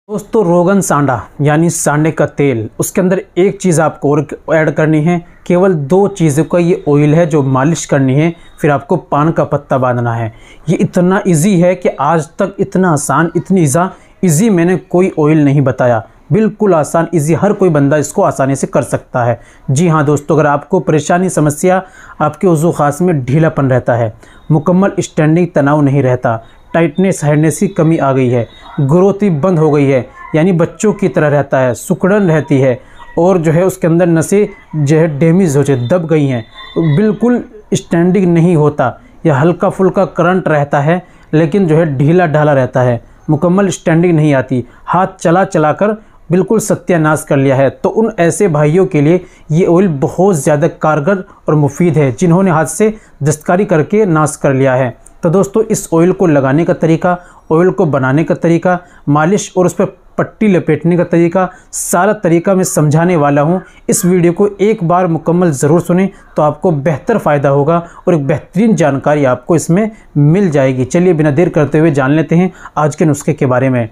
दोस्तों रोगन सांडा यानी सांडे का तेल, उसके अंदर एक चीज़ आपको और ऐड करनी है। केवल 2 चीज़ों का ये ऑयल है जो मालिश करनी है, फिर आपको पान का पत्ता बांधना है। ये इतना इजी है कि आज तक इतना आसान, इतनी इजी मैंने कोई ऑयल नहीं बताया। बिल्कुल आसान, इजी, हर कोई बंदा इसको आसानी से कर सकता है। जी हाँ दोस्तों, अगर आपको परेशानी, समस्या, आपके उज़ू ख़ास में ढीलापन रहता है, मुकम्मल स्टैंडिंग तनाव नहीं रहता, टाइटनेस हेडनेस की कमी आ गई है, ग्रोथ ही बंद हो गई है, यानी बच्चों की तरह रहता है, सुकड़न रहती है और जो है उसके अंदर नसें जो है डैमेज हो जाए, दब गई हैं, बिल्कुल स्टैंडिंग नहीं होता, या हल्का फुल्का करंट रहता है लेकिन जो है ढीला ढाला रहता है, मुकम्मल स्टैंडिंग नहीं आती, हाथ चला चला कर बिल्कुल सत्यानाश कर लिया है, तो उन ऐसे भाइयों के लिए ये ऑयल बहुत ज़्यादा कारगर और मुफीद है जिन्होंने हाथ से दस्तकारी करके नाश कर लिया है। तो दोस्तों इस ऑयल को लगाने का तरीका, ऑयल को बनाने का तरीका, मालिश और उस पर पट्टी लपेटने का तरीका, सारा तरीका मैं समझाने वाला हूँ। इस वीडियो को एक बार मुकम्मल ज़रूर सुनें तो आपको बेहतर फ़ायदा होगा और एक बेहतरीन जानकारी आपको इसमें मिल जाएगी। चलिए बिना देर करते हुए जान लेते हैं आज के नुस्खे के बारे में।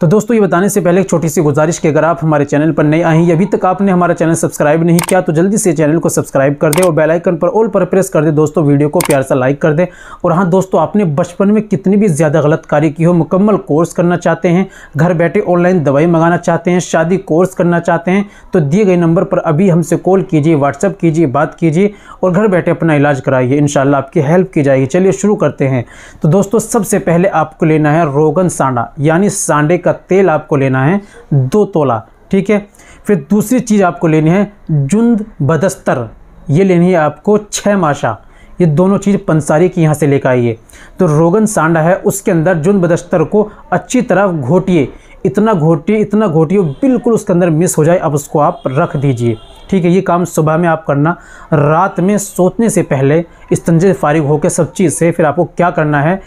तो दोस्तों ये बताने से पहले एक छोटी सी गुजारिश कि अगर आप हमारे चैनल पर नए आए हैं, अभी तक आपने हमारा चैनल सब्सक्राइब नहीं किया तो जल्दी से चैनल को सब्सक्राइब कर दे और बेल आइकन पर ऑल पर प्रेस कर दे। दोस्तों वीडियो को प्यार से लाइक कर दे। और हाँ दोस्तों, आपने बचपन में कितनी भी ज़्यादा गलत कार्य की हो, मुकम्मल कोर्स करना चाहते हैं, घर बैठे ऑनलाइन दवाई मंगाना चाहते हैं, शादी कोर्स करना चाहते हैं, तो दिए गए नंबर पर अभी हमसे कॉल कीजिए, व्हाट्सअप कीजिए, बात कीजिए और घर बैठे अपना इलाज कराइए। इंशाल्लाह आपकी हेल्प की जाएगी। चलिए शुरू करते हैं। तो दोस्तों सबसे पहले आपको लेना है रोगन सांडा यानी सांडे का तेल आपको लेना है 2 तोला, ठीक है। फिर दूसरी चीज़ आपको लेनी है जुंद बदस्तर, ये लेनी है आपको 6 माशा। ये दोनों चीज़ पंसारी की यहाँ से लेकर आइए। तो रोगन सांडा है, उसके अंदर जुंद बदस्तर को अच्छी तरह घोटिए, इतना घोटिए बिल्कुल उसके अंदर मिस हो जाए। अब उसको आप रख दीजिए, ठीक है। ये काम सुबह में आप करना, रात में सोने से पहले इस्तिंजा फारिग होकर सब चीज़ से फिर आपको क्या करना है,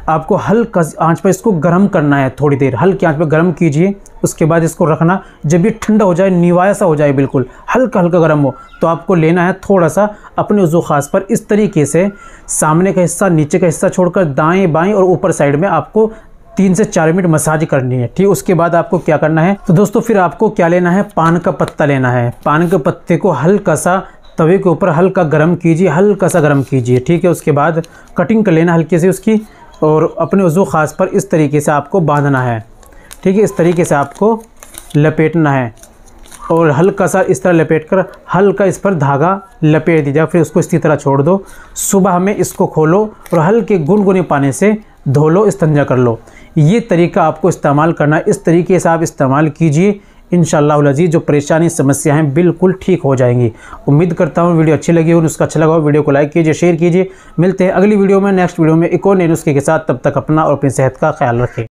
आपको हल्का आंच पर इसको गर्म करना है, थोड़ी देर हल्की आंच पर गर्म कीजिए। उसके बाद इसको रखना, जब ये ठंडा हो जाए, निवाया सा हो जाए, बिल्कुल हल्का हल्का गर्म हो, तो आपको लेना है थोड़ा सा अपने उज़ू ख़ास पर इस तरीके से सामने का हिस्सा, नीचे का हिस्सा छोड़कर दाएं बाएं और ऊपर साइड में आपको 3 से 4 मिनट मसाज करनी है, ठीक। उसके बाद आपको क्या करना है, तो दोस्तों फिर आपको क्या लेना है, पान का पत्ता लेना है। पान के पत्ते को हल्का सा तवे के ऊपर हल्का गर्म कीजिए, हल्का सा गर्म कीजिए, ठीक है। उसके बाद कटिंग कर लेना हल्की सी उसकी और अपने उज़ू ख़ास पर इस तरीके से आपको बांधना है, ठीक है। इस तरीके से आपको लपेटना है और हल्का सा इस तरह लपेट कर हल्का इस पर धागा लपेट दीजिए, फिर उसको इसी तरह छोड़ दो। सुबह में इसको खोलो और हल्के गुनगुने पानी से धो लो, इस्तिंजा कर लो। ये तरीका आपको इस्तेमाल करना है, इस तरीके से आप इस्तेमाल कीजिए। इंशाअल्लाह अज़ीज़ जो परेशानी समस्याएं बिल्कुल ठीक हो जाएंगी। उम्मीद करता हूँ वीडियो अच्छी लगी हो, उसका अच्छा लगा हो वीडियो को लाइक कीजिए, शेयर कीजिए। मिलते हैं अगली वीडियो में, नेक्स्ट वीडियो में एक और नए नुस्खे के साथ। तब तक अपना और अपनी सेहत का ख्याल रखें।